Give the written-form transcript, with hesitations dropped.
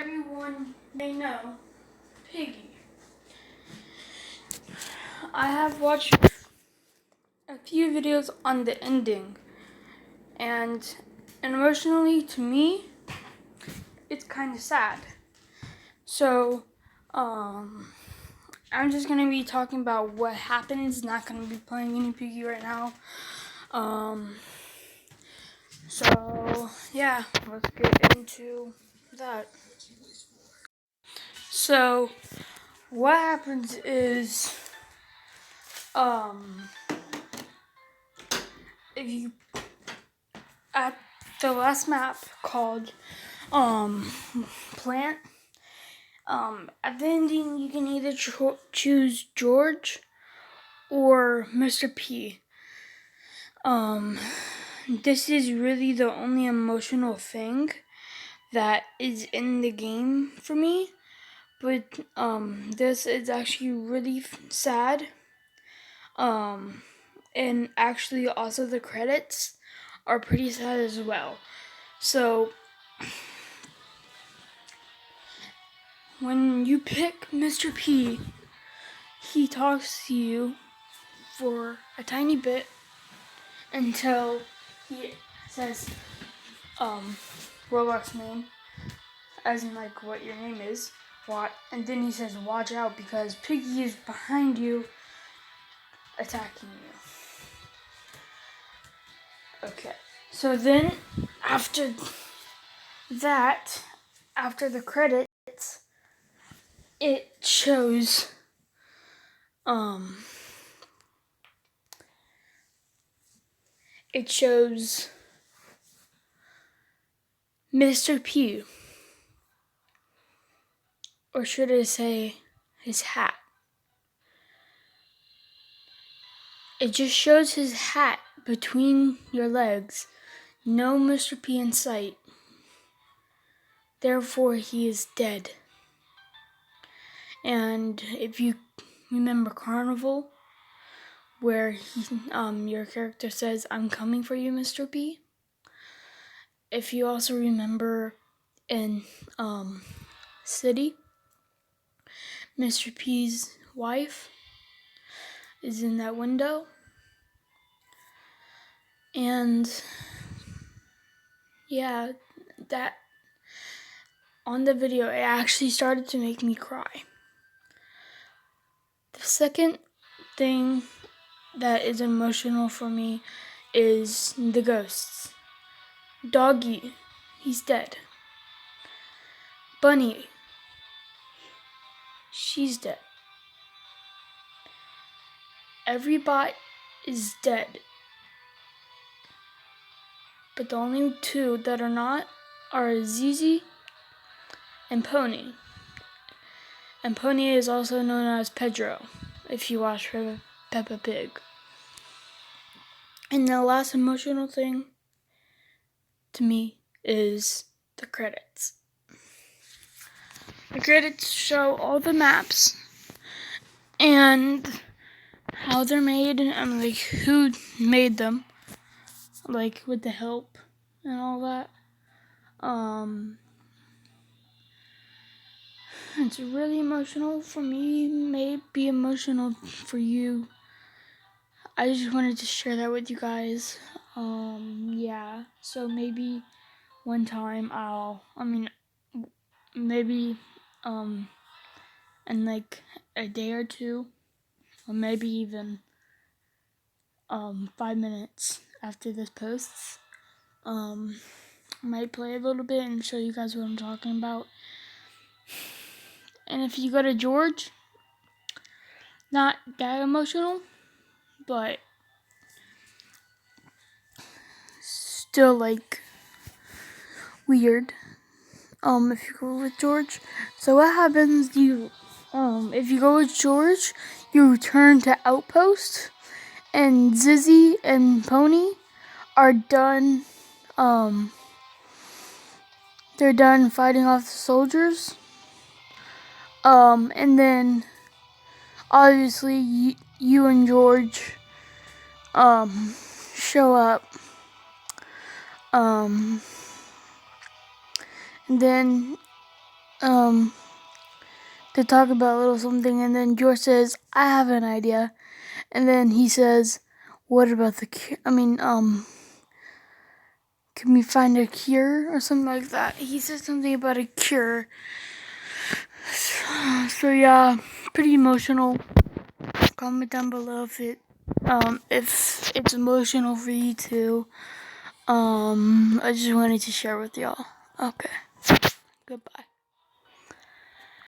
everyone may know, Piggy. I have watched a few videos on the ending, and emotionally, to me, it's kind of sad. So, I'm just gonna be talking about what happens. Not gonna be playing any Piggy right now. So yeah, let's get into that. So, what happens is, if you at the last map called plant, at the ending you can either choose George or Mr. P. This is really the only emotional thing that is in the game for me, but this is actually really sad. And actually also the credits are pretty sad as well. So when you pick Mr. P, he talks to you for a tiny bit until he says Roblox name, as in like what your name is, and then he says watch out because Piggy is behind you attacking you. Okay, so then after that, after the credits, it shows Mr. P, or should I say his hat. It just shows his hat between your legs. No Mr. P in sight. Therefore, he is dead. And if you remember Carnival, where your character says, "I'm coming for you, Mr. P." If you also remember in City, Mr. P's wife is in that window. And yeah, that on the video, it actually started to make me cry. The second thing that is emotional for me is the ghosts. Doggy, he's dead. Bunny, she's dead. Everybody is dead. But the only two that are not are Zizi and Pony. And Pony is also known as Pedro, if you watch Peppa Pig. And the last emotional thing to me is the credits. The credits show all the maps and how they're made and like who made them, like with the help and all that. It's really emotional for me, may be emotional for you. I just wanted to share that with you guys. Yeah, so maybe one time maybe in like a day or two, or maybe even 5 minutes after this posts, I might play a little bit and show you guys what I'm talking about. And if you go to George, not that emotional, but still like weird. If you go with George, so what happens? If you go with George, you return to Outpost, and Zizzy and Pony are done. They're done fighting off the soldiers. And then obviously you and George show up. And then to talk about a little something, and then George says, "I have an idea," and then he says, "What about the cure? Can we find a cure or something like that?" He said something about a cure. So yeah, pretty emotional. Comment down below if it's emotional for you too. I just wanted to share with y'all. Okay, goodbye.